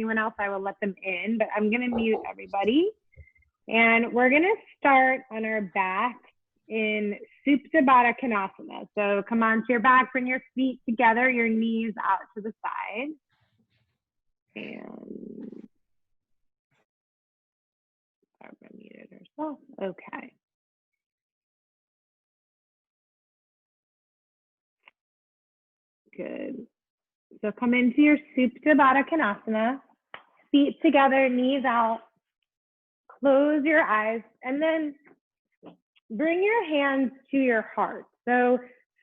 anyone else, I will let them in, but I'm going to mute everybody. And we're going to start on our back in Supta Baddha Konasana. So come onto your back, bring your feet together, your knees out to the side. And Barbara muted herself. Okay. Good. So come into your Supta Baddha Konasana, feet together, knees out. Close your eyes and then bring your hands to your heart. So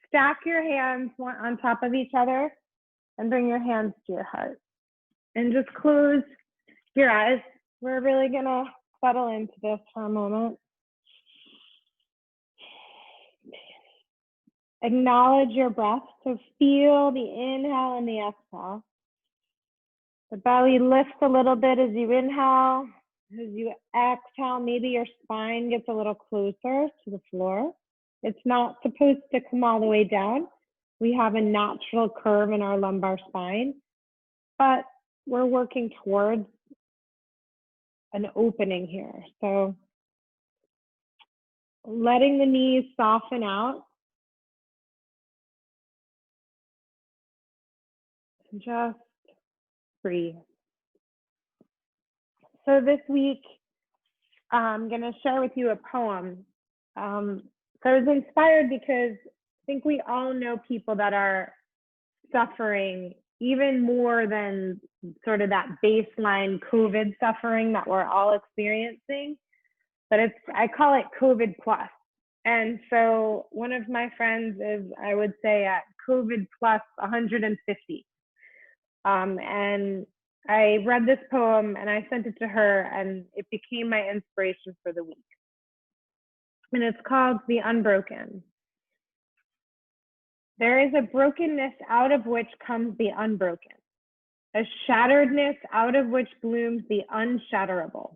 stack your hands one on top of each other and bring your hands to your heart. And just close your eyes. We're really gonna settle into this for a moment. Acknowledge your breath. So feel the inhale and the exhale. The belly lifts a little bit as you inhale. As you exhale, maybe your spine gets a little closer to the floor. It's not supposed to come all the way down. We have a natural curve in our lumbar spine, but we're working towards an opening here. So letting the knees soften out. Just breathe. So this week, I'm going to share with you a poem. So I was inspired because I think we all know people that are suffering even more than sort of that baseline COVID suffering that we're all experiencing. But I call it COVID plus. And so one of my friends is, I would say, at COVID plus 150. And I read this poem and I sent it to her and it became my inspiration for the week. And it's called The Unbroken. There is a brokenness out of which comes the unbroken, a shatteredness out of which blooms the unshatterable.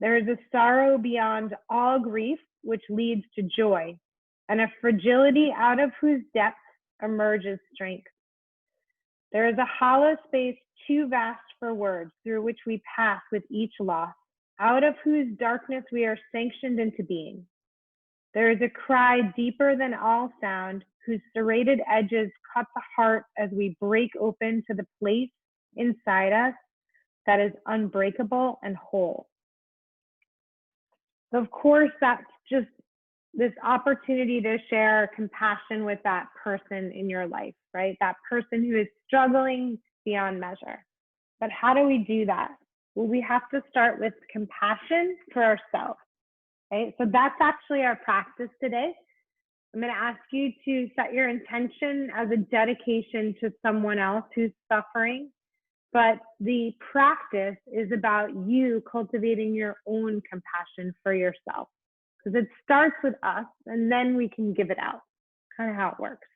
There is a sorrow beyond all grief which leads to joy, and a fragility out of whose depth emerges strength. There is a hollow space too vast for words through which we pass with each loss, out of whose darkness we are sanctioned into being. There is a cry deeper than all sound, whose serrated edges cut the heart as we break open to the place inside us that is unbreakable and whole. So of course, that's just this opportunity to share compassion with that person in your life, right? That person who is struggling beyond measure. But how do we do that? Well, we have to start with compassion for ourselves, right? So that's actually our practice today. I'm going to ask you to set your intention as a dedication to someone else who's suffering. But the practice is about you cultivating your own compassion for yourself. Because it starts with us and then we can give it out. Kind of how it works.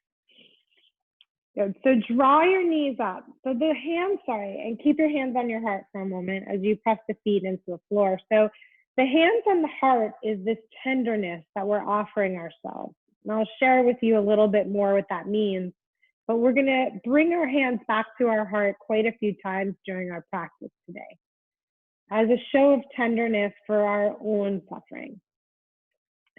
Good. So draw your knees up. So the hands, and keep your hands on your heart for a moment as you press the feet into the floor. So the hands on the heart is this tenderness that we're offering ourselves. And I'll share with you a little bit more what that means. But we're going to bring our hands back to our heart quite a few times during our practice today as a show of tenderness for our own suffering.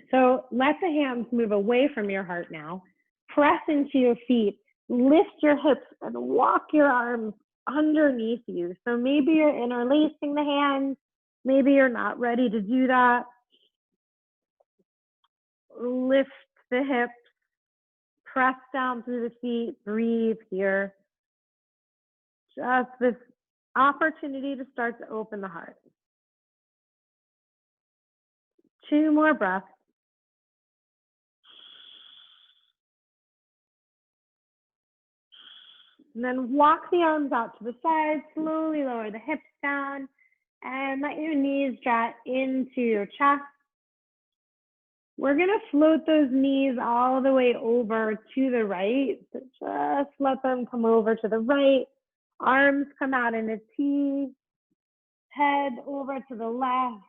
So let the hands move away from your heart now. Press into your feet, lift your hips, and walk your arms underneath you. So maybe you're interlacing the hands. Maybe you're not ready to do that. Lift the hips. Press down through the feet, breathe here. Just this opportunity to start to open the heart. 2 more breaths. And then walk the arms out to the side, slowly lower the hips down, and let your knees drop into your chest. We're going to float those knees all the way over to the right. So just let them come over to the right. Arms come out in a T. Head over to the left.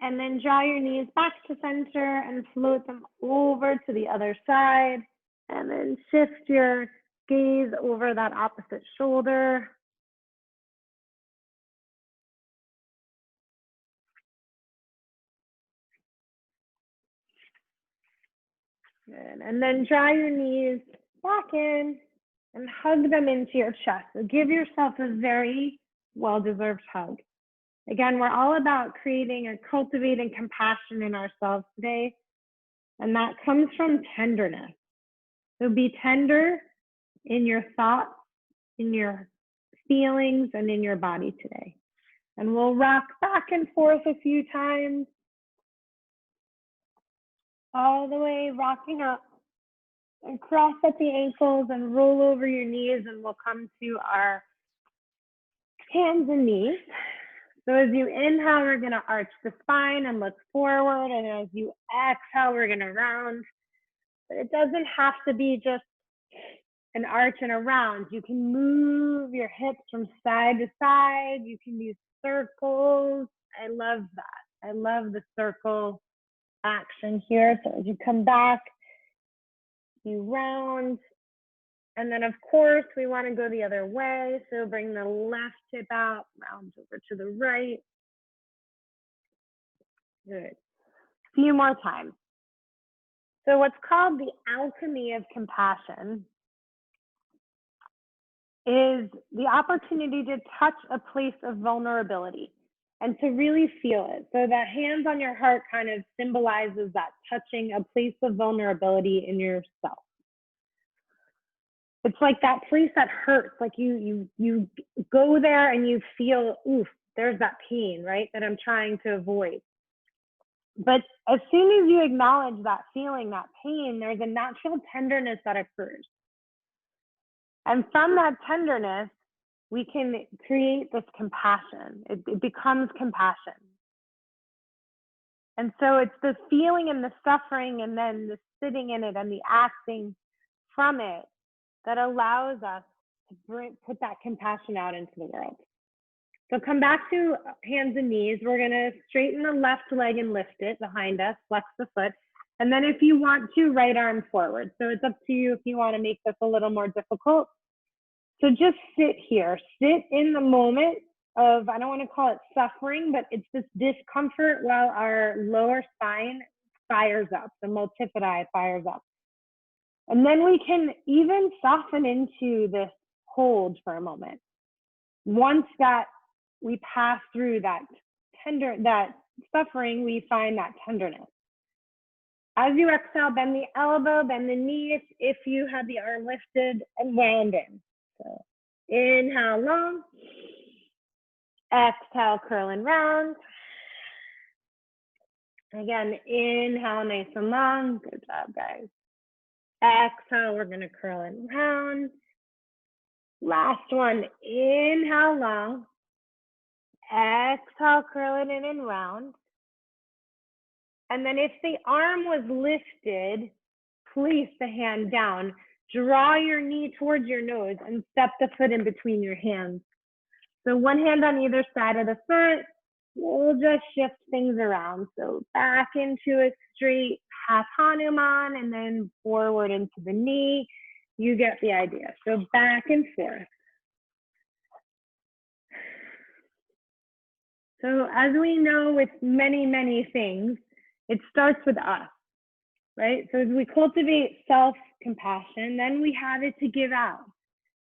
And then draw your knees back to center and float them over to the other side. And then shift your gaze over that opposite shoulder. Good. And then draw your knees back in and hug them into your chest. So give yourself a very well-deserved hug. Again, we're all about creating and cultivating compassion in ourselves today. And that comes from tenderness. So be tender in your thoughts, in your feelings, and in your body today. And we'll rock back and forth a few times. All the way rocking up and cross at the ankles and roll over your knees, and we'll come to our hands and knees. So as you inhale, we're going to arch the spine and look forward. And as you exhale, we're going to round. But it doesn't have to be just an arch and a round. You can move your hips from side to side. You can do circles. I love that. I love the circle action here. So as you come back, you round. And then, of course, we want to go the other way. So bring the left hip out, round over to the right. Good. A few more times. So what's called the alchemy of compassion is the opportunity to touch a place of vulnerability and to really feel it. So that hands on your heart kind of symbolizes that touching a place of vulnerability in yourself. It's like that place that hurts, like you go there and you feel, oof, there's that pain, right, that I'm trying to avoid. But as soon as you acknowledge that feeling, that pain, there's a natural tenderness that occurs. And from that tenderness, we can create this compassion. It becomes compassion. And so it's the feeling and the suffering and then the sitting in it and the acting from it that allows us to put that compassion out into the world. So come back to hands and knees. We're going to straighten the left leg and lift it behind us, flex the foot. And then if you want to, right arm forward. So it's up to you if you want to make this a little more difficult. So just sit here. Sit in the moment of, I don't want to call it suffering, but it's this discomfort while our lower spine fires up, the multifidi fires up. And then we can even soften into this hold for a moment. Once that we pass through that suffering, we find that tenderness. As you exhale, bend the elbow, bend the knee if you have the arm lifted, and round in. So inhale long, exhale, curl and round. Again, inhale nice and long. Good job, guys. Exhale, we're going to curl and round. Last one, inhale long. Exhale, curl it in and round. And then if the arm was lifted, place the hand down. Draw your knee towards your nose and step the foot in between your hands. So one hand on either side of the foot. We'll just shift things around. So back into a straight half Hanuman and then forward into the knee. You get the idea. So back and forth. So as we know with many, many things, it starts with us, right? So as we cultivate self-compassion, then we have it to give out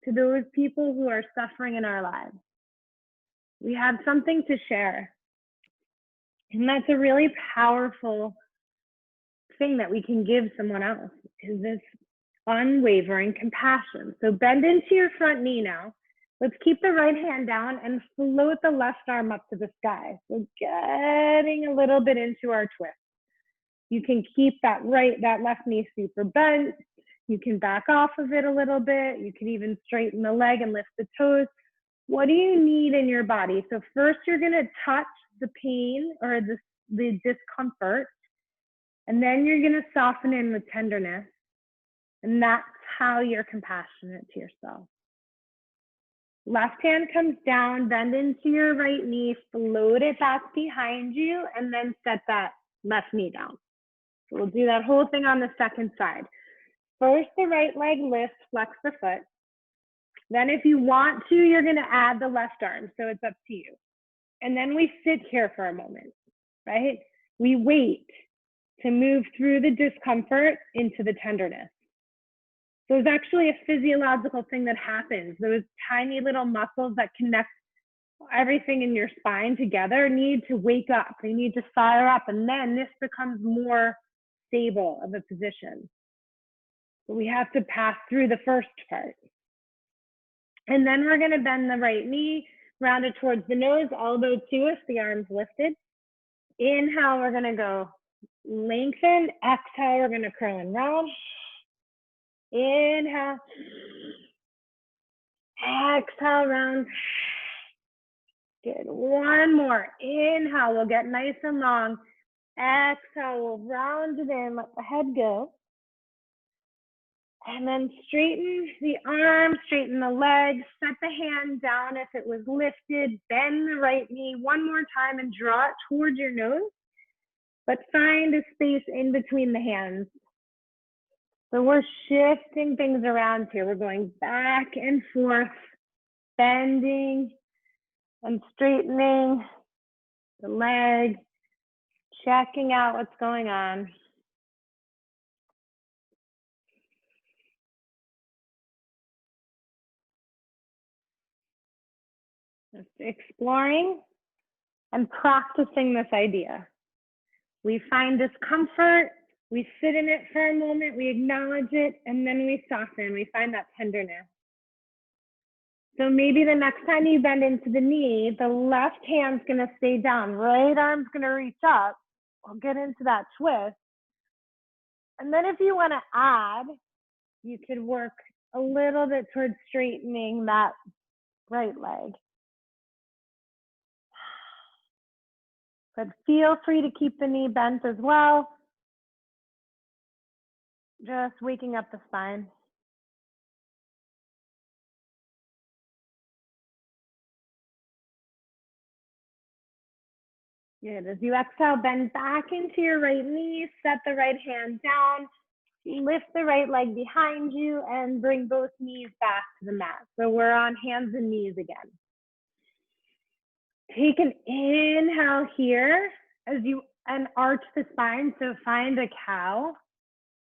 to those people who are suffering in our lives. We have something to share. And that's a really powerful thing that we can give someone else, is this unwavering compassion. So bend into your front knee now. Let's keep the right hand down and float the left arm up to the sky. So getting a little bit into our twist. You can keep that left knee super bent. You can back off of it a little bit. You can even straighten the leg and lift the toes. What do you need in your body? So first you're going to touch the pain or the discomfort, and then you're going to soften in with tenderness. And that's how you're compassionate to yourself. Left hand comes down, bend into your right knee, float it back behind you, and then set that left knee down. So we'll do that whole thing on the second side. First, the right leg lifts, flex the foot. Then if you want to, you're gonna add the left arm, so it's up to you. And then we sit here for a moment, right? We wait to move through the discomfort into the tenderness. So it's actually a physiological thing that happens. Those tiny little muscles that connect everything in your spine together need to wake up. They need to fire up, and then this becomes more stable of a position. So we have to pass through the first part. And then we're going to bend the right knee, round it towards the nose, elbow to us, the arms lifted. Inhale, we're going to go lengthen. Exhale, we're going to curl and round. Inhale. Exhale, round. Good. One more. Inhale, we'll get nice and long. Exhale, we'll round it in, let the head go. And then straighten the arm, straighten the legs, set the hand down if it was lifted, bend the right knee one more time and draw it towards your nose, but find a space in between the hands. So we're shifting things around here. We're going back and forth, bending and straightening the leg, checking out what's going on. Just exploring and practicing this idea. We find discomfort, we sit in it for a moment, we acknowledge it, and then we soften. We find that tenderness. So maybe the next time you bend into the knee, the left hand's gonna stay down, right arm's gonna reach up. We'll get into that twist. And then if you wanna add, you could work a little bit towards straightening that right leg. But feel free to keep the knee bent as well. Just waking up the spine. Good. As you exhale, bend back into your right knee, set the right hand down, lift the right leg behind you, and bring both knees back to the mat. So we're on hands and knees again. Take an inhale here and arch the spine, so find a cow.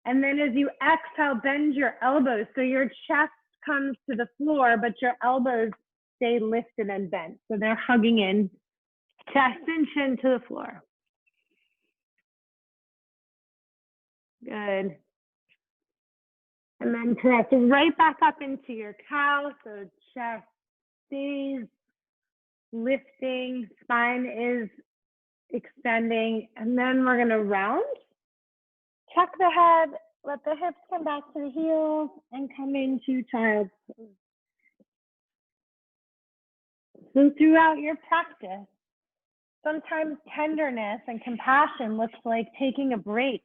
And then as you exhale, bend your elbows so your chest comes to the floor, but your elbows stay lifted and bent. So they're hugging in, chest and chin to the floor. Good. And then press right back up into your cow, so chest stays lifting, spine is extending, and then we're gonna round. Tuck the head, let the hips come back to the heels, and come into child's pose. So throughout your practice, sometimes tenderness and compassion looks like taking a break,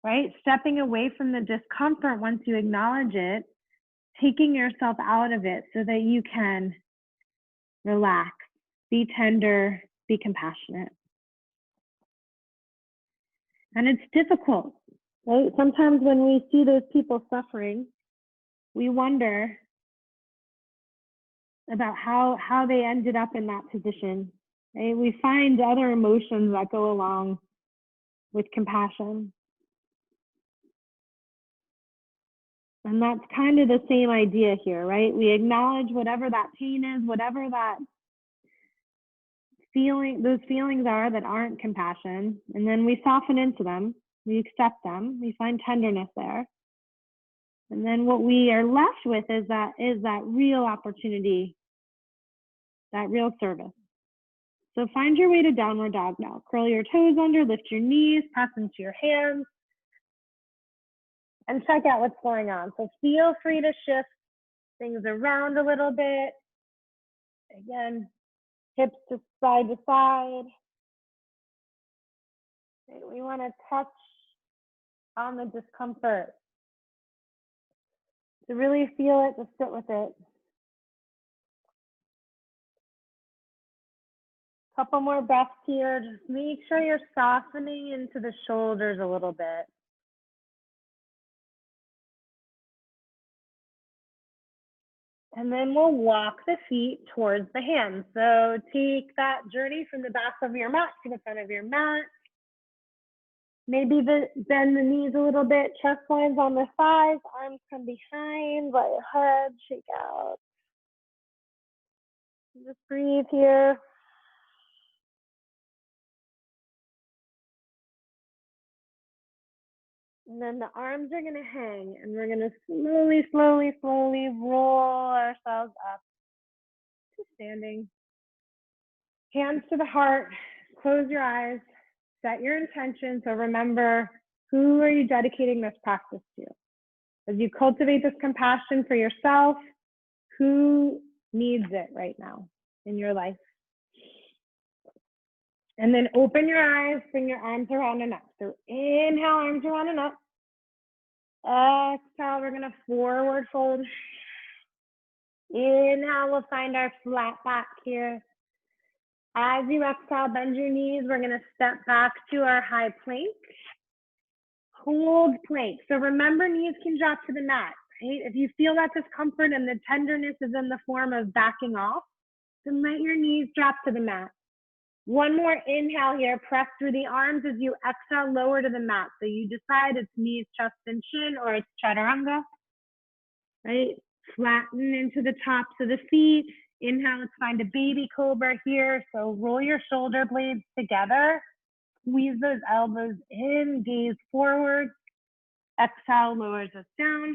right? Stepping away from the discomfort once you acknowledge it, taking yourself out of it so that you can relax, be tender, be compassionate. And it's difficult, right? Sometimes when we see those people suffering, we wonder about how they ended up in that position. Right? We find other emotions that go along with compassion. And that's kind of the same idea here, right? We acknowledge whatever that pain is, whatever that feeling, those feelings are that aren't compassion, and then we soften into them, we accept them, we find tenderness there. And then what we are left with is that real opportunity, that real service. So find your way to downward dog now. Curl your toes under, lift your knees, press into your hands, and check out what's going on. So feel free to shift things around a little bit. Again, hips to side. We want to touch on the discomfort. To really feel it, to sit with it. Couple more breaths here. Just make sure you're softening into the shoulders a little bit. And then we'll walk the feet towards the hands. So take that journey from the back of your mat to the front of your mat. Maybe bend the knees a little bit, chest lines on the thighs, arms come behind, let your head shake out. Just breathe here. And then the arms are gonna hang, and we're gonna slowly, slowly, slowly roll ourselves up to standing. Hands to the heart, close your eyes, set your intention. So remember, who are you dedicating this practice to? As you cultivate this compassion for yourself, who needs it right now in your life? And then open your eyes, bring your arms around and up. So inhale, arms around and up. Exhale, we're gonna forward fold. Inhale, we'll find our flat back here. As you exhale, bend your knees. We're gonna step back to our high plank. Hold plank. So remember, knees can drop to the mat, right? If you feel that discomfort and the tenderness is in the form of backing off, then let your knees drop to the mat. One more inhale here, press through the arms. As you exhale, lower to the mat. So you decide it's knees, chest, and chin, or it's chaturanga, right? Flatten into the tops of the feet. Inhale, let's find a baby cobra here. So roll your shoulder blades together. Squeeze those elbows in, gaze forward. Exhale, lowers us down.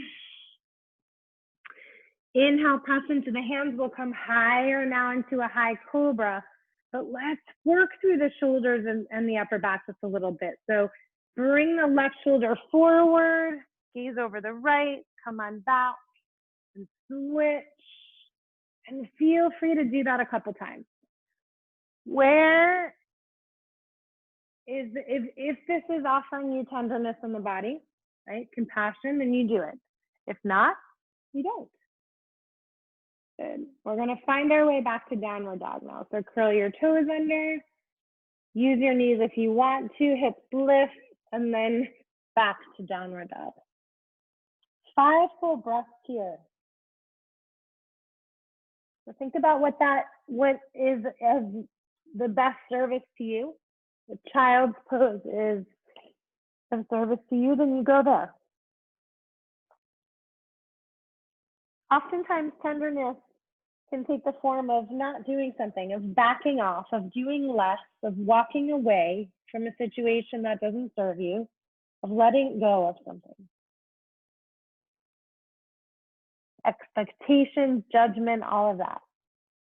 Inhale, press into the hands. We'll come higher now into a high cobra. But let's work through the shoulders and the upper back just a little bit. So bring the left shoulder forward, gaze over the right, come on back, and switch. And feel free to do that a couple times. Where is, if this is offering you tenderness in the body, right, compassion, then you do it. If not, you don't. Good. We're gonna find our way back to downward dog now. So curl your toes under, use your knees if you want to, hips lift, and then back to downward dog. 5 full breaths here. So think about what is as the best service to you. The child's pose is of service to you, then you go there. Oftentimes tenderness can take the form of not doing something, of backing off, of doing less, of walking away from a situation that doesn't serve you, of letting go of something. Expectations, judgment, all of that.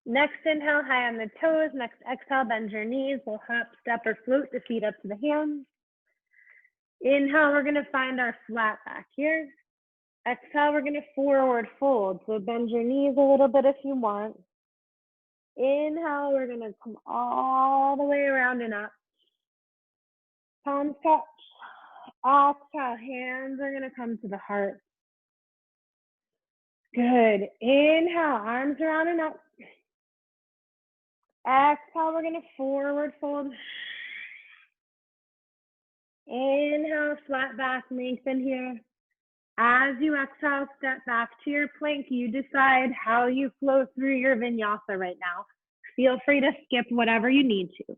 Next inhale, high on the toes. Next exhale, bend your knees. We'll hop, step, or float the feet up to the hands. Inhale, we're gonna find our flat back here. Exhale, we're gonna forward fold. So bend your knees a little bit if you want. Inhale, we're gonna come all the way around and up. Palms touch. Exhale, hands are gonna come to the heart. Good. Inhale, arms around and up. Exhale, we're gonna forward fold. Inhale, flat back, lengthen here. As you exhale, step back to your plank. You decide how you flow through your vinyasa right now. Feel free to skip whatever you need to.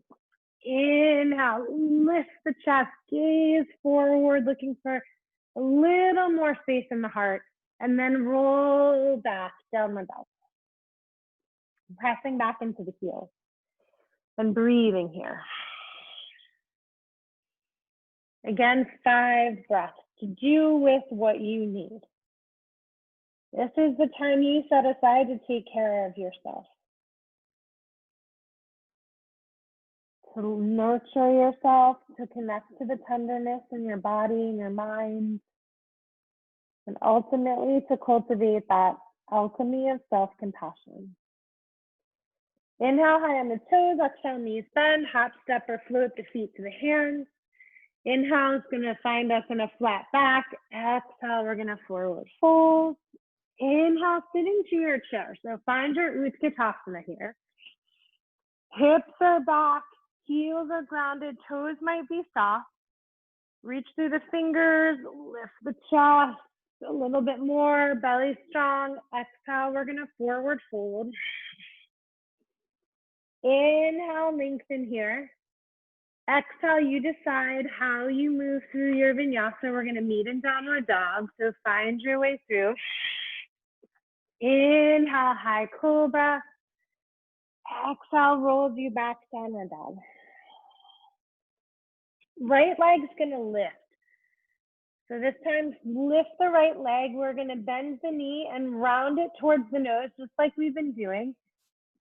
Inhale, lift the chest, gaze forward, looking for a little more space in the heart, and then roll back, downward dog. Pressing back into the heels and breathing here. Again, 5 breaths to do with what you need. This is the time you set aside to take care of yourself, to nurture yourself, to connect to the tenderness in your body and your mind, and ultimately to cultivate that alchemy of self-compassion. Inhale, high on the toes. Exhale, knees bend. Hop, step, or float the feet to the hands. Inhale is going to find us in a flat back. Exhale, we're going to forward fold. Inhale, sit into your chair. So find your Utkatasana here. Hips are back, heels are grounded, toes might be soft. Reach through the fingers, lift the chest a little bit more, belly strong. Exhale, we're gonna forward fold. Inhale, lengthen here. Exhale, you decide how you move through your vinyasa. We're gonna meet in downward dog, so find your way through. Inhale, high cobra. Exhale, rolls you back, downward dog. Right leg's gonna lift. So this time, lift the right leg. We're gonna bend the knee and round it towards the nose, just like we've been doing.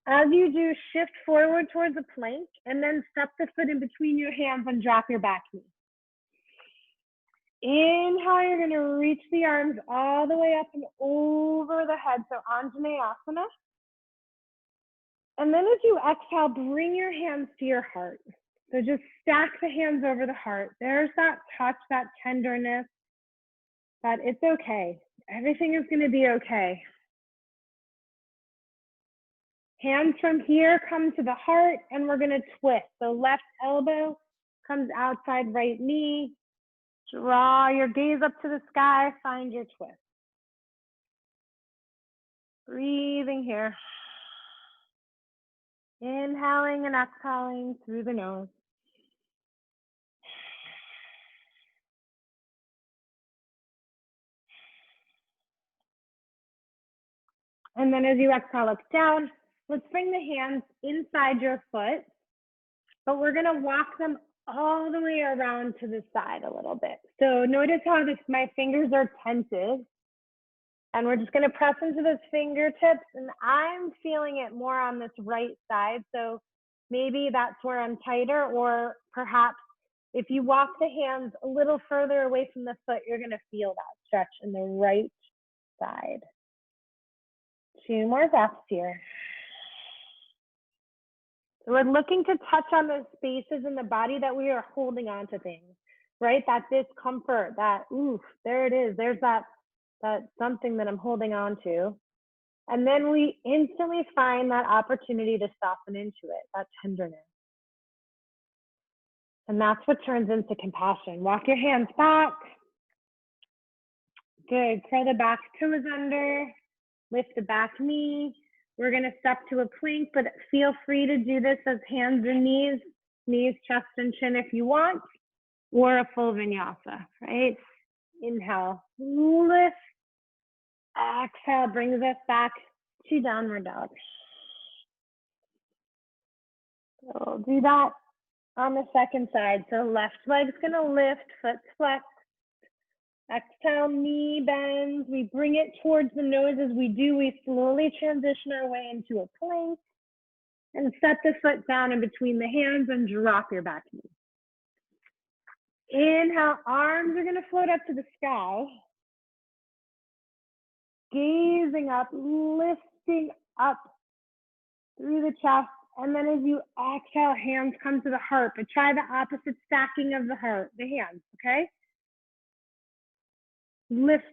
As you do, shift forward towards a plank and then step the foot in between your hands and drop your back knee. Inhale, you're gonna reach the arms all the way up and over the head, so Anjaneyasana. And then as you exhale, bring your hands to your heart. So just stack the hands over the heart. There's that touch, that tenderness, that it's okay. Everything is gonna be okay. Hands from here come to the heart and we're gonna twist. So left elbow comes outside right knee. Draw your gaze up to the sky, find your twist. Breathing here. Inhaling and exhaling through the nose. And then as you exhale, look down. Let's bring the hands inside your foot, but we're gonna walk them all the way around to the side a little bit. So notice how my fingers are tented. And we're just gonna press into those fingertips, and I'm feeling it more on this right side. So maybe that's where I'm tighter, or perhaps if you walk the hands a little further away from the foot, you're gonna feel that stretch in the right side. 2 more breaths here. So we're looking to touch on those spaces in the body that we are holding on to things, right? That discomfort, that, oof, there it is. There's that something that I'm holding on to. And then we instantly find that opportunity to soften into it, that tenderness. And that's what turns into compassion. Walk your hands back. Good, curl the back toes under, lift the back knee. We're gonna step to a plank, but feel free to do this as hands and knees, chest and chin if you want, or a full vinyasa, right? Inhale, lift. Exhale brings us back to downward dog. So we'll do that on the second side. So left leg's gonna lift, foot flex. Exhale, knee bends. We bring it towards the nose. As we do, we slowly transition our way into a plank and set the foot down in between the hands and drop your back knee. Inhale, arms are gonna float up to the sky. Gazing up, lifting up through the chest. And then as you exhale, hands come to the heart, but try the opposite stacking of the heart, the hands, okay? Lift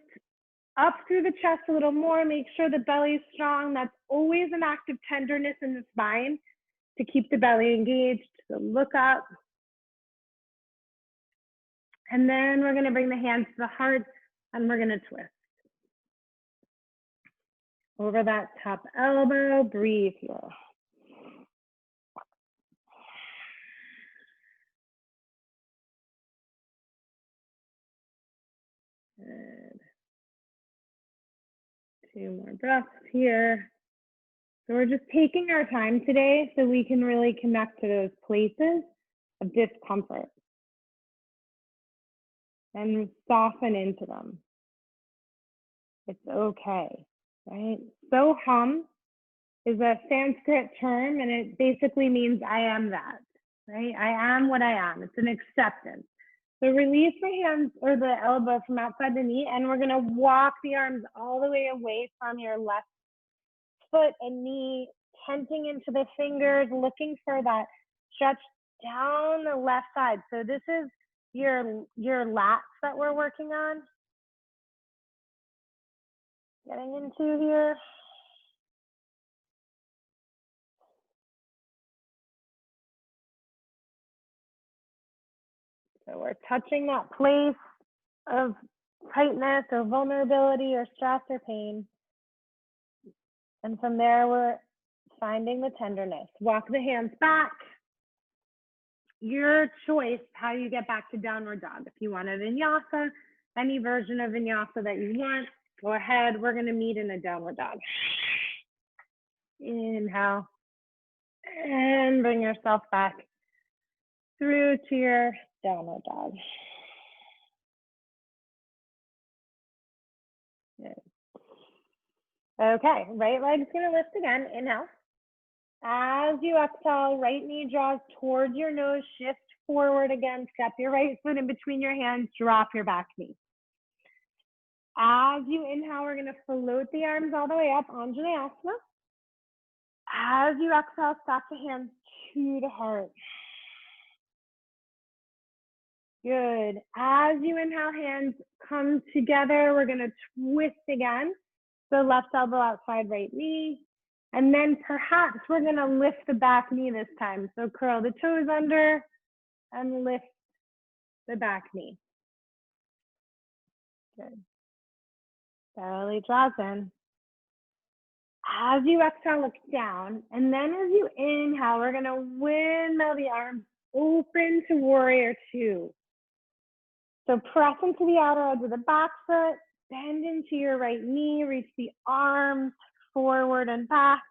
up through the chest a little more, make sure the belly is strong. That's always an act of tenderness in the spine to keep the belly engaged. So look up. And then we're gonna bring the hands to the heart and we're gonna twist. Over that top elbow, breathe here. Good. 2 more breaths here. So we're just taking our time today so we can really connect to those places of discomfort and soften into them. It's okay, right? So hum is a Sanskrit term and it basically means I am that, right? I am what I am. It's an acceptance. So release the hands or the elbow from outside the knee and we're gonna walk the arms all the way away from your left foot and knee, tenting into the fingers, looking for that stretch down the left side. So this is your lats that we're working on. Getting into here. So we're touching that place of tightness or vulnerability or stress or pain. And from there, we're finding the tenderness. Walk the hands back. Your choice how you get back to downward dog. If you want a vinyasa, any version of vinyasa that you want, go ahead. We're going to meet in a downward dog. Inhale. And bring yourself back through to your downward dog. Good. Okay, right leg's going to lift again. Inhale. As you exhale, right knee draws towards your nose, shift forward again, step your right foot in between your hands, drop your back knee. As you inhale, we're going to float the arms all the way up, Anjaneyasana. As you exhale, stack the hands to the heart. Good. As you inhale, hands come together. We're going to twist again. So left elbow outside right knee. And then perhaps we're going to lift the back knee this time. So curl the toes under and lift the back knee. Good. Belly draws in. As you exhale, look down. And then as you inhale, we're going to windmill the arms open to warrior two. So press into the outer edge of the back foot, bend into your right knee, reach the arms forward and back.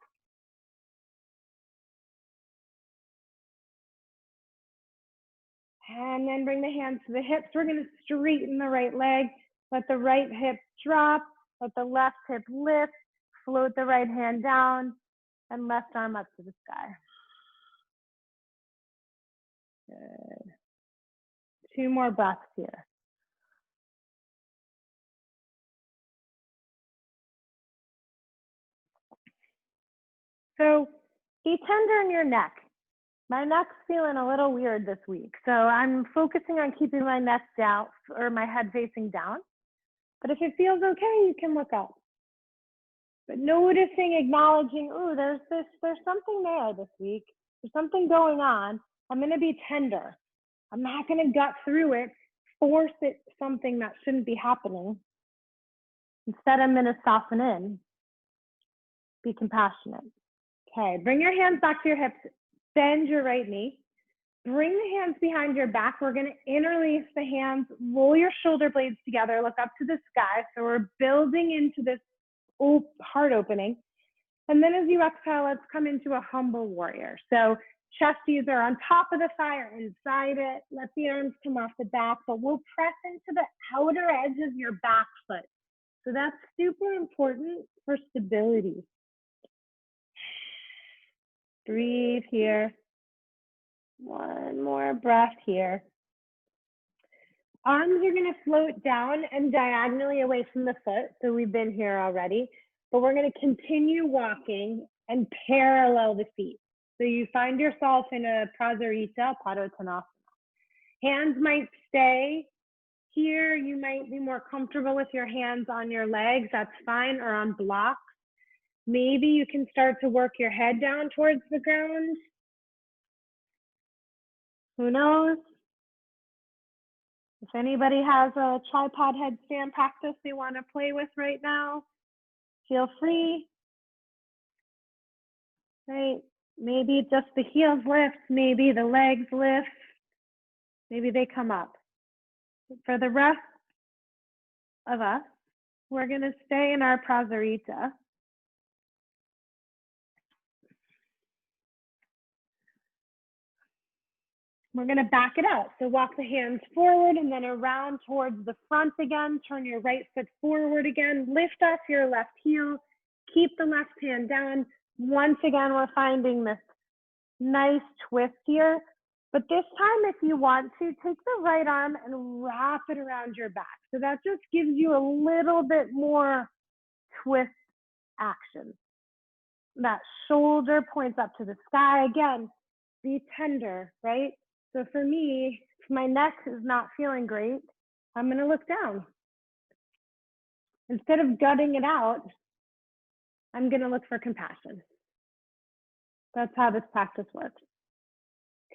And then bring the hands to the hips. We're going to straighten the right leg. Let the right hip drop. Let the left hip lift. Float the right hand down and left arm up to the sky. Good. 2 more breaths here. So be tender in your neck. My neck's feeling a little weird this week. So I'm focusing on keeping my neck down or my head facing down. But if it feels okay, you can look up. But noticing, acknowledging, oh, there's something there this week. There's something going on. I'm going to be tender. I'm not going to gut through it, force it something that shouldn't be happening. Instead, I'm going to soften in. Be compassionate. Okay, bring your hands back to your hips. Bend your right knee. Bring the hands behind your back. We're going to interlace the hands. Roll your shoulder blades together. Look up to the sky. So we're building into this heart opening. And then as you exhale, let's come into a humble warrior. So chesties are on top of the thigh or inside it. Let the arms come off the back, but we'll press into the outer edge of your back foot. So that's super important for stability. Breathe here. One more breath here. Arms are going to float down and diagonally away from the foot. So we've been here already, but we're going to continue walking and parallel the feet. So you find yourself in a prasarita, padottanasana. Hands might stay here. You might be more comfortable with your hands on your legs. That's fine, or on blocks. Maybe you can start to work your head down towards the ground. Who knows? If anybody has a tripod headstand practice they want to play with right now, feel free. Right? Maybe just the heels lift, maybe the legs lift, maybe they come up. For the rest of us, we're going to stay in our prasarita. We're going to back it out. So walk the hands forward and then around towards the front again. Turn your right foot forward again. Lift off your left heel. Keep the left hand down. Once again, we're finding this nice twist here. But this time, if you want to, take the right arm and wrap it around your back. So that just gives you a little bit more twist action. That shoulder points up to the sky. Again, be tender, right? So for me, if my neck is not feeling great, I'm going to look down. Instead of gutting it out, I'm going to look for compassion. That's how this practice works.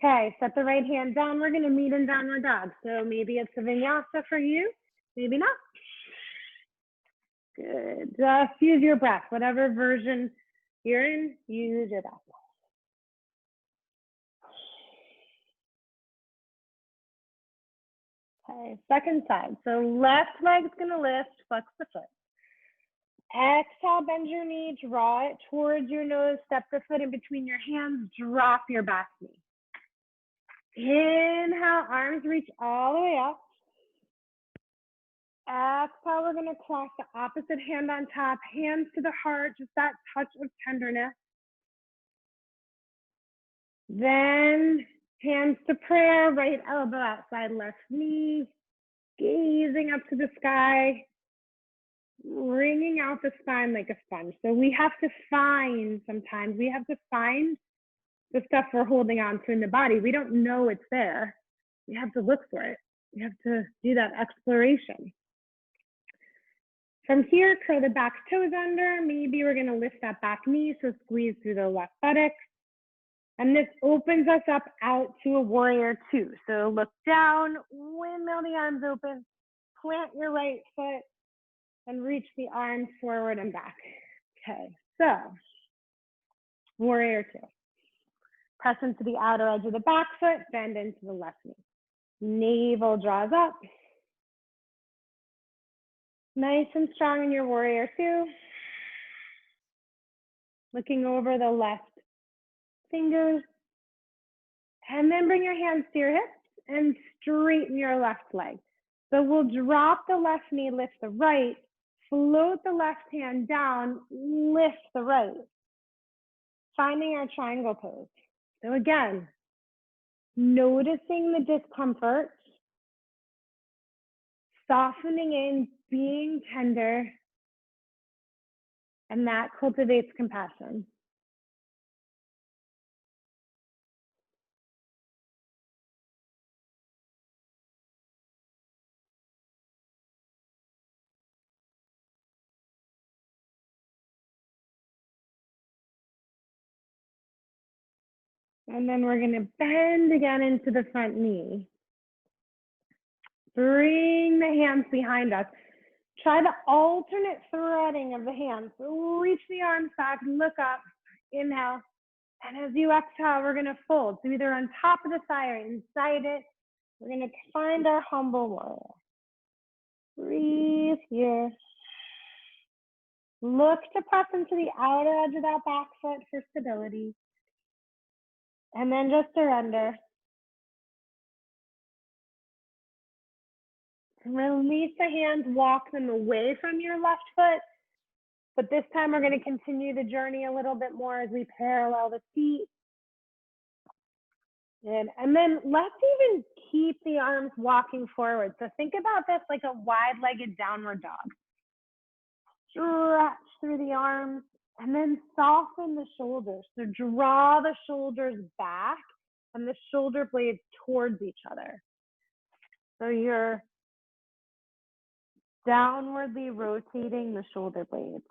Okay, set the right hand down. We're gonna meet in downward dog. So maybe it's a vinyasa for you, maybe not. Good, just use your breath. Whatever version you're in, use your breath. Okay, second side. So left leg's gonna lift, flex the foot. Exhale, bend your knee, draw it towards your nose, step the foot in between your hands, drop your back knee. Inhale, arms reach all the way up. Exhale, we're gonna cross the opposite hand on top, hands to the heart, just that touch of tenderness. Then hands to prayer, right elbow outside left knee, gazing up to the sky, wringing out the spine like a sponge. So we have to find, sometimes we have to find the stuff we're holding on to in the body. We don't know it's there. We have to look for it. We have to do that exploration. From here, curl the back toes under. Maybe we're gonna lift that back knee, so squeeze through the left buttock. And this opens us up out to a warrior two. So look down, windmill the arms open, plant your right foot, and reach the arms forward and back. Okay, so warrior two. Press into the outer edge of the back foot, bend into the left knee. Navel draws up. Nice and strong in your warrior two. Looking over the left fingers. And then bring your hands to your hips and straighten your left leg. So we'll drop the left knee, lift the right, float the left hand down, lift the right. Finding our triangle pose. So again, noticing the discomfort, softening in, being tender, and that cultivates compassion. And then we're gonna bend again into the front knee. Bring the hands behind us. Try the alternate threading of the hands. So reach the arms back, look up, inhale. And as you exhale, we're gonna fold. So either on top of the thigh or inside it. We're gonna find our humble warrior. Breathe here. Look to press into the outer edge of that back foot for stability. And then just surrender. Release the hands, walk them away from your left foot. But this time we're going to continue the journey a little bit more as we parallel the feet. And then let's even keep the arms walking forward. So think about this like a wide-legged downward dog. Stretch through the arms and then soften the shoulders. So draw the shoulders back and the shoulder blades towards each other. So you're downwardly rotating the shoulder blades.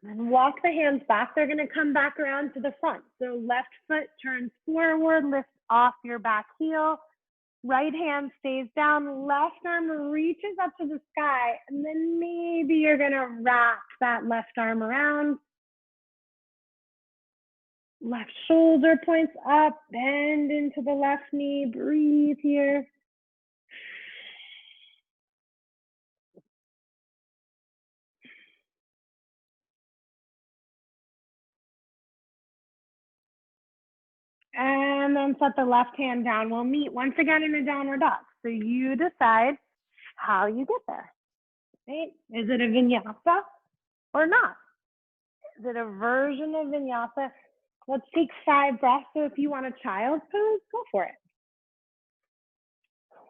And walk the hands back. They're going to come back around to the front. So left foot turns forward, lift off your back heel. Right hand stays down. Left arm reaches up to the sky. And then maybe you're going to wrap that left arm around. Left shoulder points up. Bend into the left knee. Breathe here. And then set the left hand down. We'll meet once again in a downward dog. So you decide how you get there. Right? Is it a vinyasa or not? Is it a version of vinyasa? Let's take 5 breaths. So if you want a child's pose, go for it.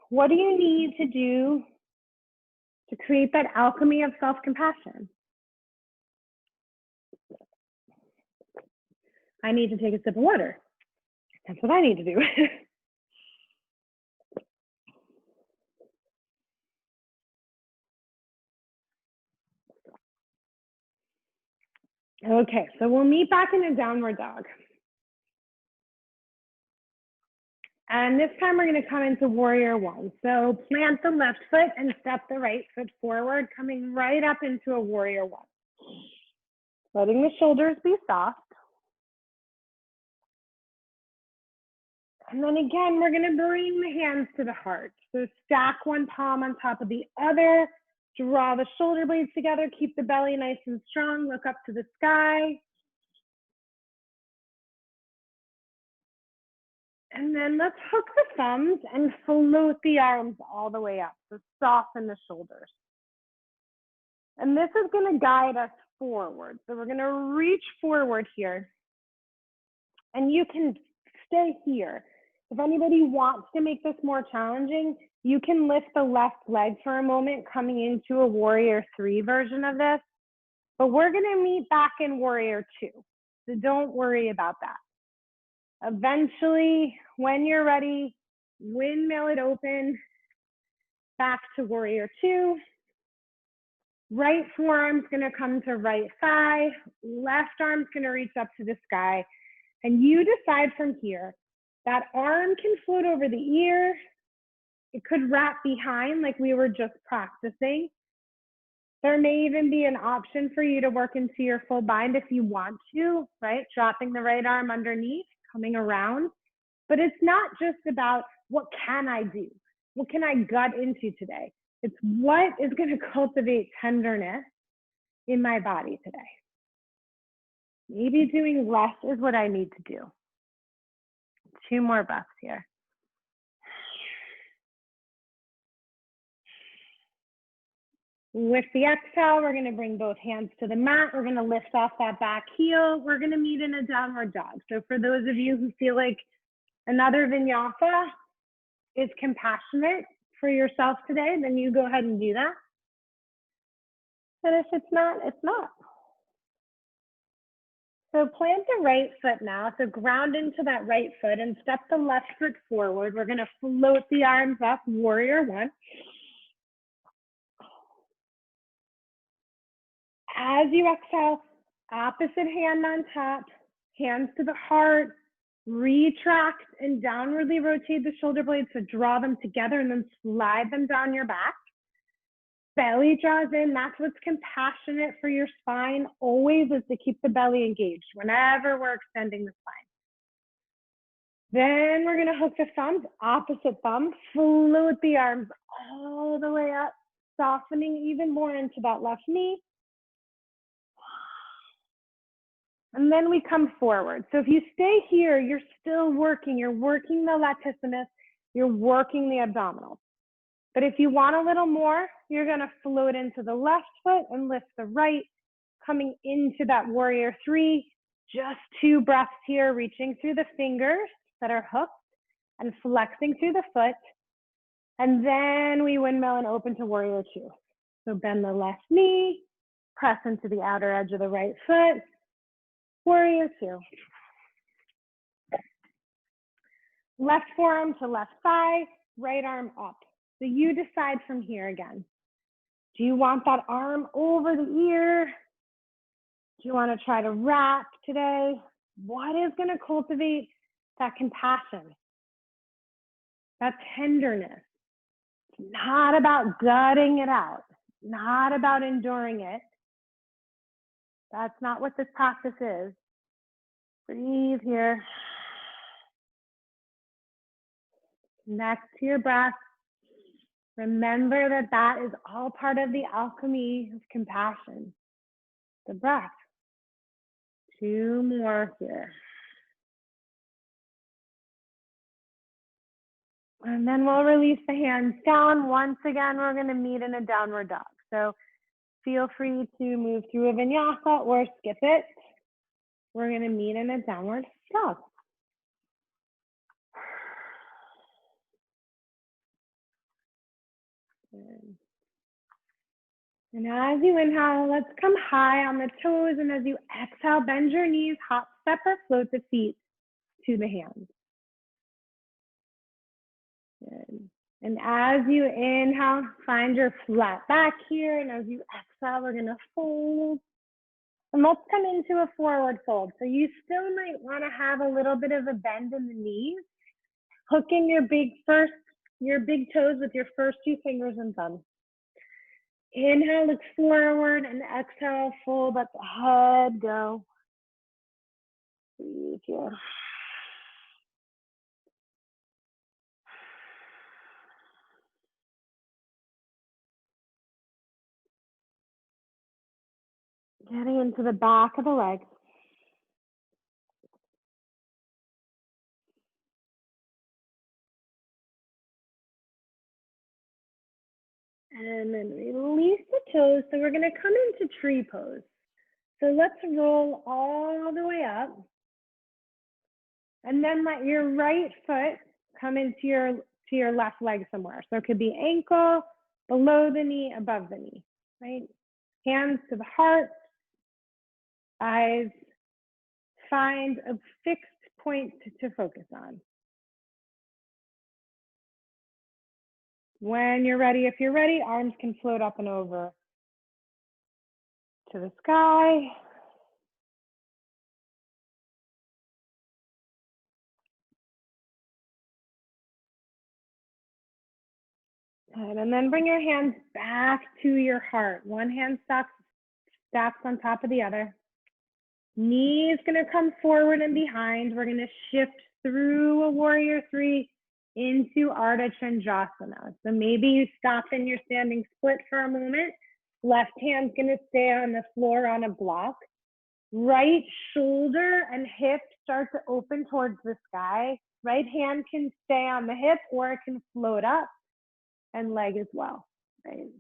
What do you need to do to create that alchemy of self-compassion? I need to take a sip of water. That's what I need to do. Okay, so we'll meet back in a downward dog. And this time we're going to come into warrior one. So plant the left foot and step the right foot forward, coming right up into a warrior one. Letting the shoulders be soft. And then again, we're going to bring the hands to the heart. So stack one palm on top of the other. Draw the shoulder blades together. Keep the belly nice and strong. Look up to the sky. And then let's hook the thumbs and float the arms all the way up. So soften the shoulders. And this is going to guide us forward. So we're going to reach forward here. And you can stay here. If anybody wants to make this more challenging, you can lift the left leg for a moment, coming into a warrior three version of this. But we're going to meet back in warrior two. So don't worry about that. Eventually, when you're ready, windmill it open, back to warrior two. Right forearm's gonna come to right thigh, left arm's gonna reach up to the sky, and you decide from here, that arm can float over the ear, it could wrap behind like we were just practicing. There may even be an option for you to work into your full bind if you want to, right? Dropping the right arm underneath, coming around. But it's not just about what can I do? What can I gut into today? It's what is going to cultivate tenderness in my body today. Maybe doing less is what I need to do. 2 more breaths here. With the exhale, we're going to bring both hands to the mat. We're going to lift off that back heel. We're going to meet in a downward dog. So for those of you who feel like another vinyasa is compassionate for yourself today, then you go ahead and do that. But if it's not, it's not. So plant the right foot now. So ground into that right foot and step the left foot forward. We're going to float the arms up, warrior one. As you exhale, opposite hand on top, hands to the heart, retract and downwardly rotate the shoulder blades. So draw them together and then slide them down your back. Belly draws in. That's what's compassionate for your spine always, is to keep the belly engaged whenever we're extending the spine. Then we're going to hook the thumbs, opposite thumb, float the arms all the way up, softening even more into that left knee. And then we come forward. So if you stay here, you're still working. You're working the latissimus. You're working the abdominals. But if you want a little more, you're going to float into the left foot and lift the right, coming into that warrior three. Just 2 breaths here, reaching through the fingers that are hooked and flexing through the foot. And then we windmill and open to warrior two. So bend the left knee, press into the outer edge of the right foot, warrior two. Left forearm to left thigh, right arm up. So you decide from here again. Do you want that arm over the ear? Do you want to try to wrap today? What is going to cultivate that compassion, that tenderness? It's not about gutting it out, not about enduring it. That's not what this practice is. Breathe here. Connect to your breath. Remember that that is all part of the alchemy of compassion. The breath. 2 more here. And then we'll release the hands down. Once again, we're going to meet in a downward dog. So feel free to move through a vinyasa or skip it. We're going to meet in a downward dog. And as you inhale, let's come high on the toes. And as you exhale, bend your knees, hop, step, or float the feet to the hands. Good. And as you inhale, find your flat back here. And as you exhale, we're going to fold And let's come into a forward fold. So you still might want to have a little bit of a bend in the knees. Hook in your big toes with your first two fingers and thumb. Inhale, look forward, and exhale, fold, let the head go. Breathe here. Getting into the back of the leg. And then release the toes. So we're going to come into tree pose. So let's roll all the way up. And then let your right foot come into your left leg somewhere. So it could be ankle, below the knee, above the knee, right? Hands to the heart, eyes, find a fixed point to focus on. When you're ready, if you're ready, arms can float up and over to the sky. Good. And then bring your hands back to your heart. One hand stacks on top of the other. Knee is going to come forward and behind. We're going to shift through a warrior three into Ardha Chandrasana. So maybe you stop in your standing split for a moment. Left hand's going to stay on the floor on a block. Right shoulder and hip start to open towards the sky. Right hand can stay on the hip or it can float up, and leg as well, right?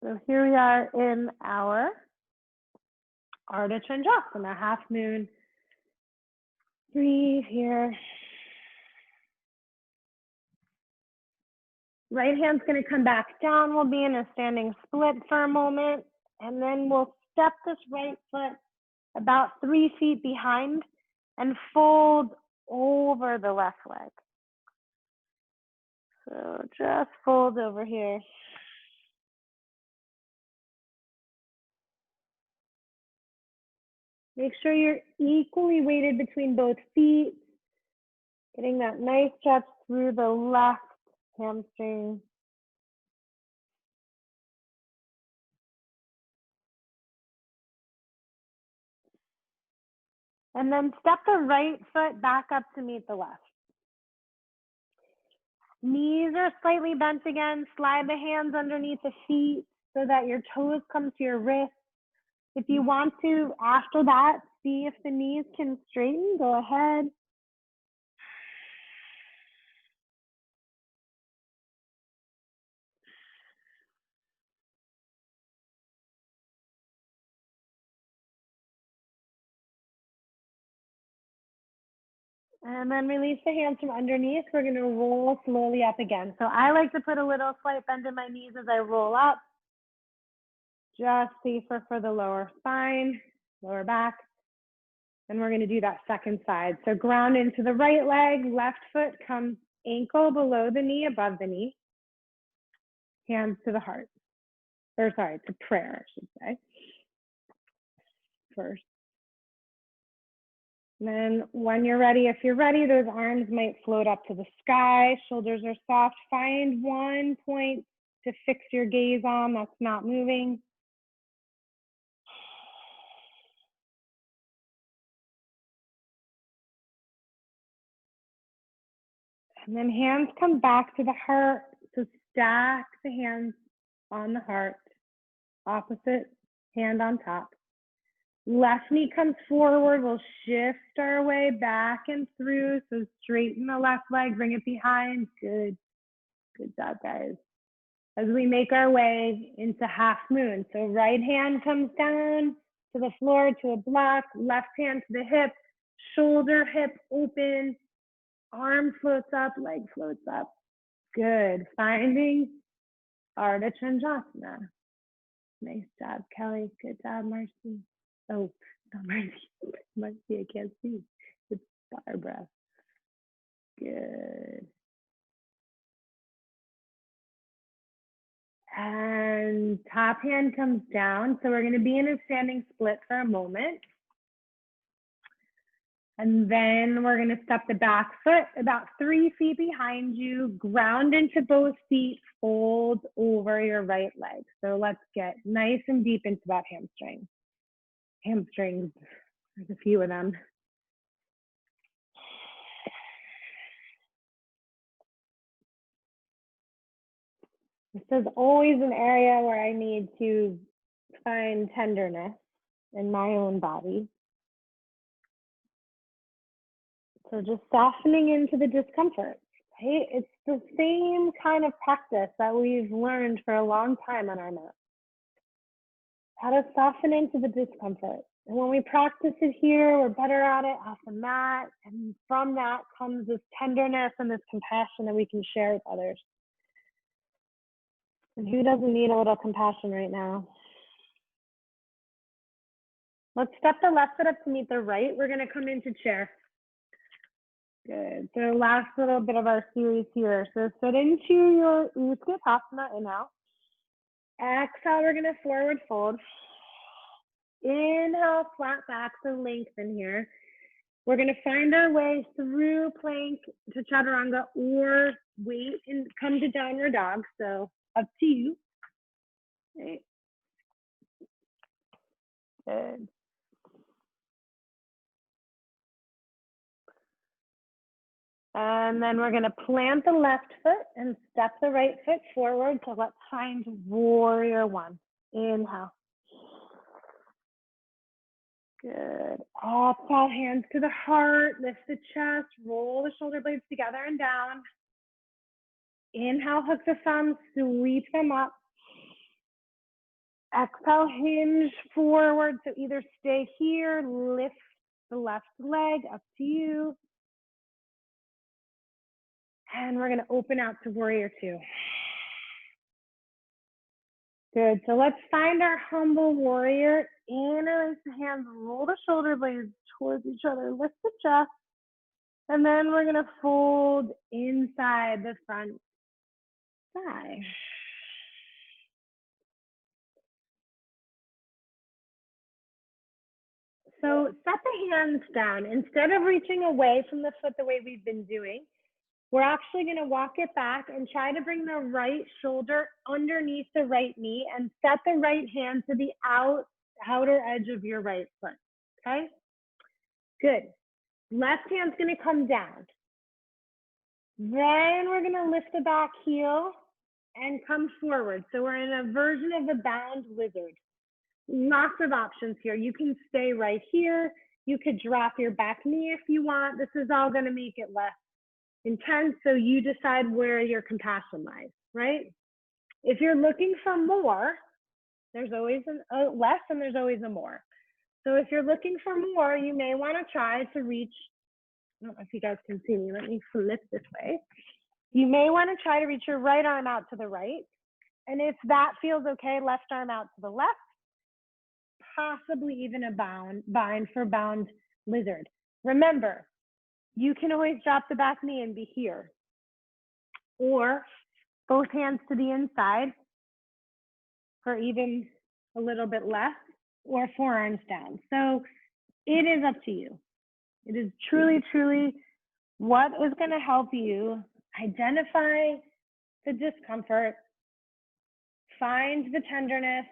So here we are in our Ardha Chandrasana, half moon. Breathe here. Right hand's going to come back down. We'll be in a standing split for a moment, and then we'll step this right foot about 3 feet behind and fold over the left leg. So just fold over here. Make sure you're equally weighted between both feet, getting that nice stretch through the left hamstring. And then step the right foot back up to meet the left. Knees are slightly bent again. Slide the hands underneath the feet so that your toes come to your wrists. If you want to, after that, see if the knees can straighten, go ahead. And then release the hands from underneath. We're going to roll slowly up again. So I like to put a little slight bend in my knees as I roll up. Just safer for the lower spine, lower back. And we're going to do that second side. So ground into the right leg, left foot comes ankle below the knee, above the knee. Hands to the heart. Or sorry, to prayer, I should say. First. And then when you're ready, if you're ready, those arms might float up to the sky. Shoulders are soft. Find one point to fix your gaze on that's not moving. And then hands come back to the heart. So stack the hands on the heart. Opposite hand on top. Left knee comes forward. We'll shift our way back and through. So straighten the left leg, bring it behind. Good. Good job, guys. As we make our way into half moon. So right hand comes down to the floor to a block. Left hand to the hip. Shoulder, hip open. Arm floats up, leg floats up. Good. Finding Ardha Chandrasana. Nice job, Kelly. Good job, Marcy. Oh, not Marcy. Marcy, I can't see. It's Barbara. Good. And top hand comes down. So we're going to be in a standing split for a moment. And then we're going to step the back foot about 3 feet behind you, ground into both feet, fold over your right leg. So let's get nice and deep into that hamstring. Hamstrings, there's a few of them. This is always an area where I need to find tenderness in my own body. So just softening into the discomfort. Right? It's the same kind of practice that we've learned for a long time on our mat. How to soften into the discomfort. And when we practice it here, we're better at it off the mat. And from that comes this tenderness and this compassion that we can share with others. And who doesn't need a little compassion right now? Let's step the left foot up to meet the right. We're going to come into chair. Good. So last little bit of our series here. So sit into your Waguespack, inhale. Exhale, we're going to forward fold. Inhale, flat back, so lengthen here. We're going to find our way through plank to chaturanga or wait and come to downward dog. So up to you. Right. Good. And then we're going to plant the left foot and step the right foot forward. So let's find warrior one. Inhale. Good. Exhale, hands to the heart, lift the chest, roll the shoulder blades together and down. Inhale, hook the thumbs, sweep them up. Exhale, hinge forward. So either stay here, lift the left leg, up to you. And we're going to open out to warrior two. Good. So let's find our humble warrior. Interlace the hands, roll the shoulder blades towards each other, lift the chest. And then we're going to fold inside the front thigh. So set the hands down. Instead of reaching away from the foot the way we've been doing, we're actually going to walk it back and try to bring the right shoulder underneath the right knee and set the right hand to the outer edge of your right foot. Okay? Good. Left hand's going to come down. Then we're going to lift the back heel and come forward. So we're in a version of a bound lizard. Lots of options here. You can stay right here. You could drop your back knee if you want. This is all going to make it less intense, so you decide where your compassion lies, right? If you're looking for more, there's always a less and there's always a more. So if you're looking for more, you may want to try to reach, I don't know if you guys can see me, let me flip this way. You may want to try to reach your right arm out to the right. And if that feels okay, left arm out to the left, possibly even a bind for bound lizard. Remember, you can always drop the back knee and be here. Or both hands to the inside for even a little bit less, or forearms down. So it is up to you. It is truly, truly what is going to help you identify the discomfort, find the tenderness,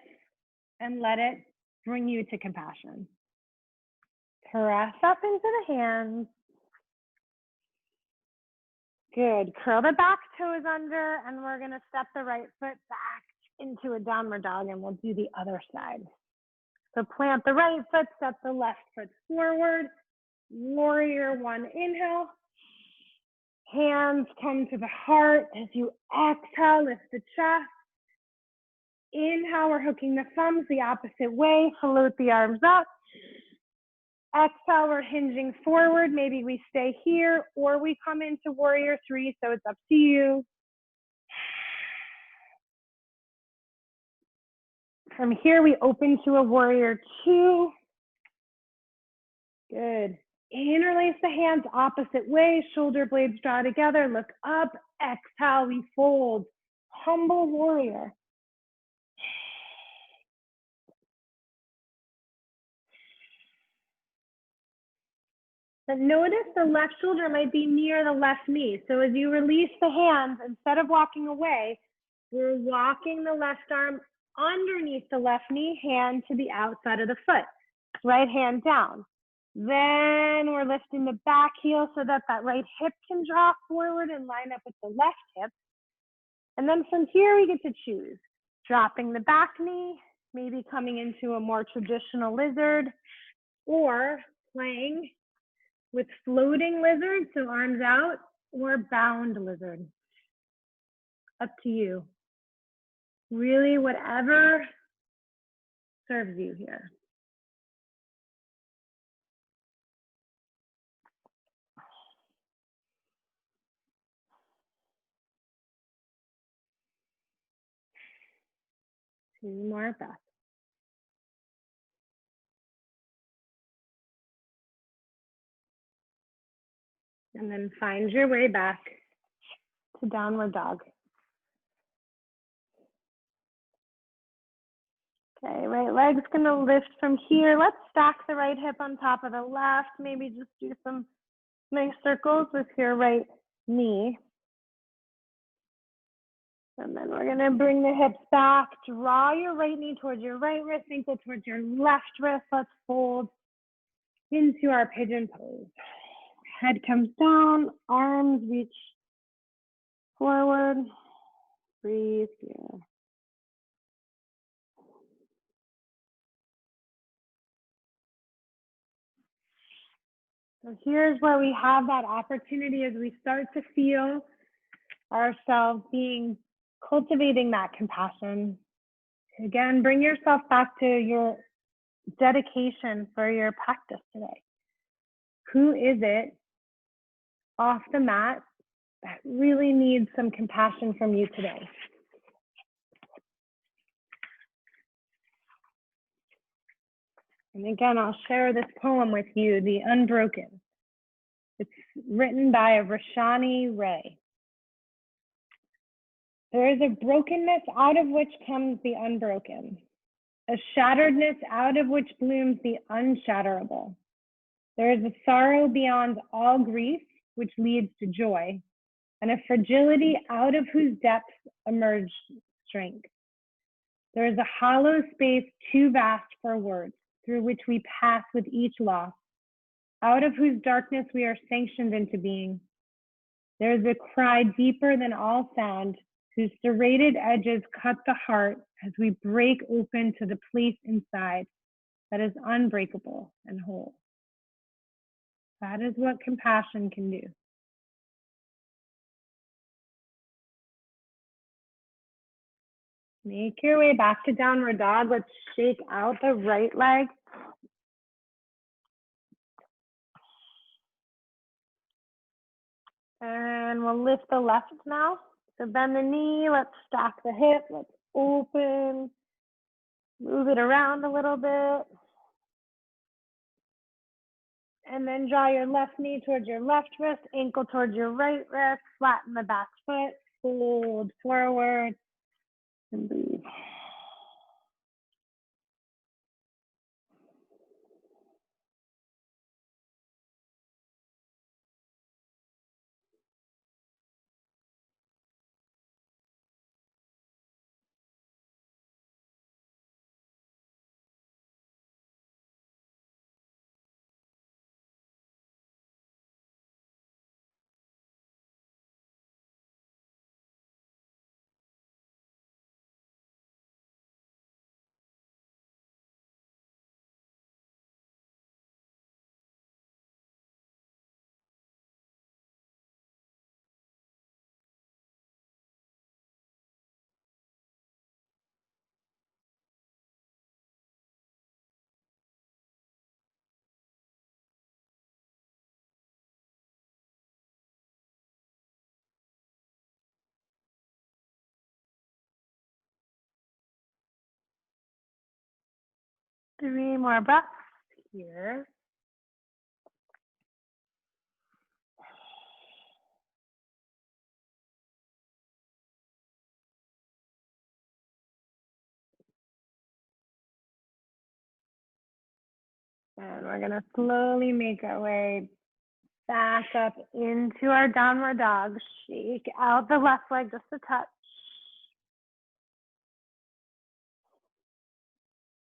and let it bring you to compassion. Press up into the hands. Good. Curl the back toes under, and we're going to step the right foot back into a downward dog, and we'll do the other side. So plant the right foot, step the left foot forward. Warrior one, inhale. Hands come to the heart. As you exhale, lift the chest. Inhale, we're hooking the thumbs the opposite way. Float the arms up. Exhale, we're hinging forward. Maybe we stay here or we come into warrior three, so it's up to you. From here, we open to a warrior two. Good. Interlace the hands opposite way. Shoulder blades draw together. Look up. Exhale, we fold. Humble warrior. But notice the left shoulder might be near the left knee. So as you release the hands, instead of walking away, we're walking the left arm underneath the left knee, hand to the outside of the foot, right hand down. Then we're lifting the back heel so that that right hip can draw forward and line up with the left hip. And then from here, we get to choose. Dropping the back knee, maybe coming into a more traditional lizard, or playing with floating lizard, so arms out, or bound lizard. Up to you. Really, whatever serves you here. Two more breaths. And then find your way back to downward dog. Okay, right leg's gonna lift from here. Let's stack the right hip on top of the left. Maybe just do some nice circles with your right knee. And then we're gonna bring the hips back. Draw your right knee towards your right wrist, ankle towards your left wrist. Let's fold into our pigeon pose. Head comes down, arms reach forward. Breathe here. So here's where we have that opportunity as we start to feel ourselves cultivating that compassion. Again, bring yourself back to your dedication for your practice today. Who is it off the mat that really needs some compassion from you today? And again, I'll share this poem with you, The Unbroken. It's written by Rashani Ray. There is a brokenness out of which comes the unbroken, a shatteredness out of which blooms the unshatterable. There is a sorrow beyond all grief, which leads to joy, and a fragility out of whose depths emerge strength. There is a hollow space too vast for words, through which we pass with each loss, out of whose darkness we are sanctioned into being. There is a cry deeper than all sound, whose serrated edges cut the heart as we break open to the place inside that is unbreakable and whole. That is what compassion can do. Make your way back to downward dog. Let's shake out the right leg. And we'll lift the left now. So bend the knee, let's stack the hip, let's open, move it around a little bit. And then draw your left knee towards your left wrist, ankle towards your right wrist, flatten the back foot, fold forward, and breathe. Three more breaths here. And we're gonna slowly make our way Back up into our downward dog. Shake out the left leg just a touch.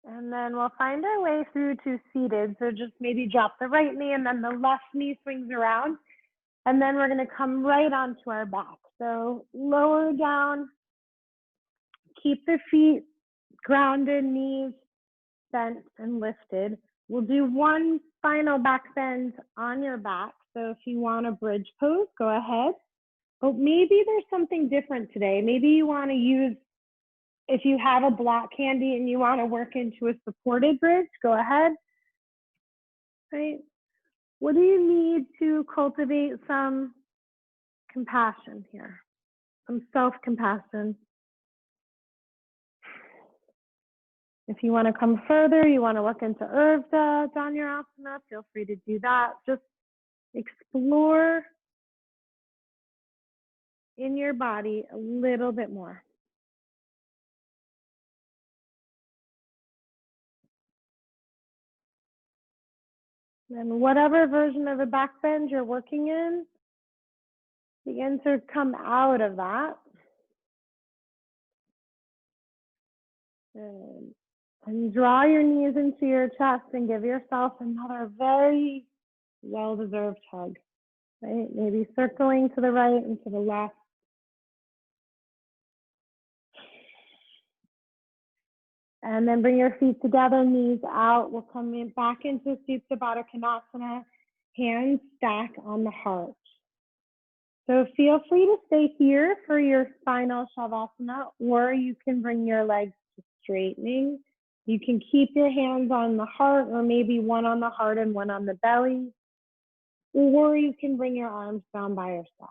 And then we'll find our way through to seated. So just maybe drop the right knee and then the left knee swings around. And then we're going to come right onto our back. So lower down, keep the feet grounded, knees bent and lifted. We'll do one final back bend on your back. So if you want a bridge pose, go ahead. But maybe there's something different today. Maybe you want to use, if you have a block handy and you want to work into a supported bridge, go ahead. Right? What do you need to cultivate some compassion here? Some self-compassion. If you want to come further, you want to look into Urdhva, Dhanurasana, feel free to do that. Just explore in your body a little bit more. And whatever version of a back bend you're working in, begin to come out of that. And draw your knees into your chest and give yourself another very well-deserved hug. Right? Maybe circling to the right and to the left. And then bring your feet together, knees out. We'll come in back into Supta Baddha Konasana, hands stack on the heart. So feel free to stay here for your final Shavasana, or you can bring your legs to straightening. You can keep your hands on the heart, or maybe one on the heart and one on the belly, or you can bring your arms down by your side.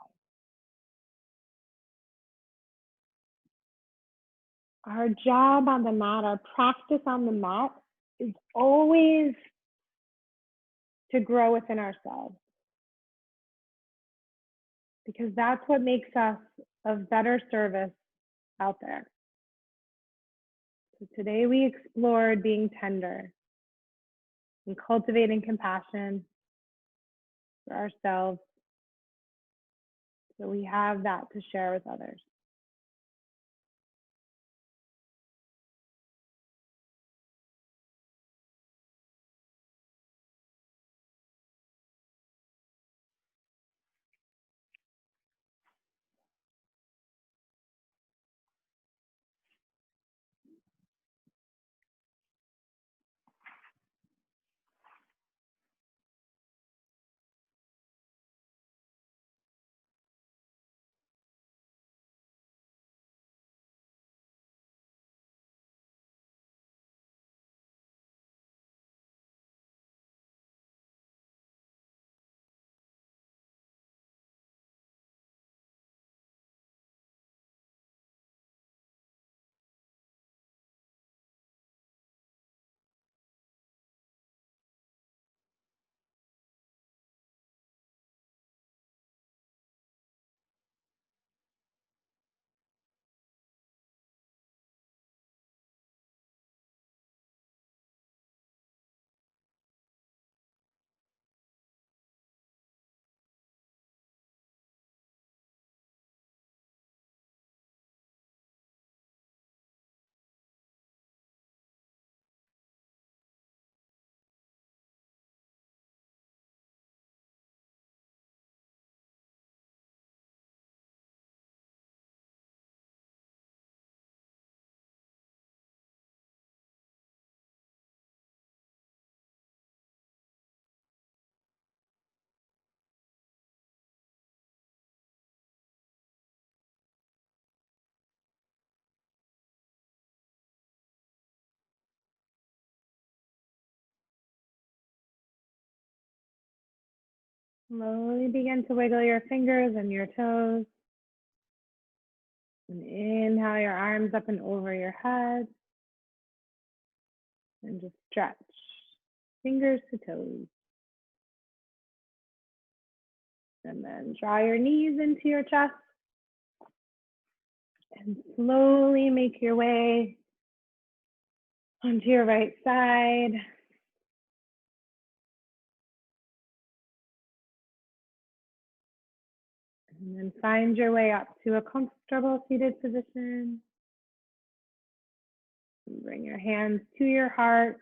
Our job on the mat, our practice on the mat is always to grow within ourselves, because that's what makes us of better service out there. So today we explored being tender and cultivating compassion for ourselves, so we have that to share with others. Slowly begin to wiggle your fingers and your toes. And inhale your arms up and over your head. And just stretch, fingers to toes. And then draw your knees into your chest. And slowly make your way onto your right side. And then find your way up to a comfortable seated position. And bring your hands to your heart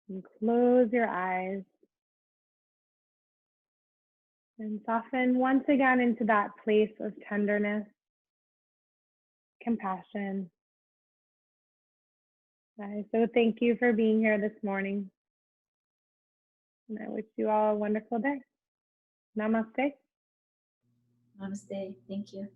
and close your eyes. And soften once again into that place of tenderness, compassion. So thank you for being here this morning. And I wish you all a wonderful day. Namaste. Namaste. Thank you.